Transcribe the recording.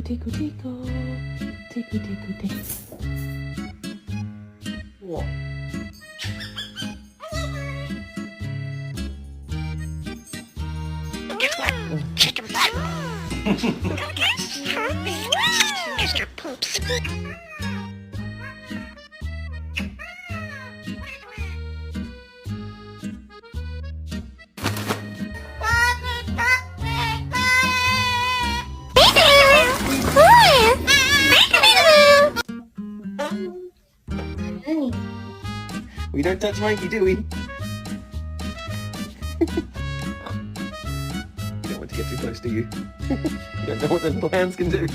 tickle, tickle, tickle. Tickle, tickle, tickle. What? Mr. Poops. We don't touch Mikey, do we? You don't want to get too close, do you? You don't know what those little hands can do.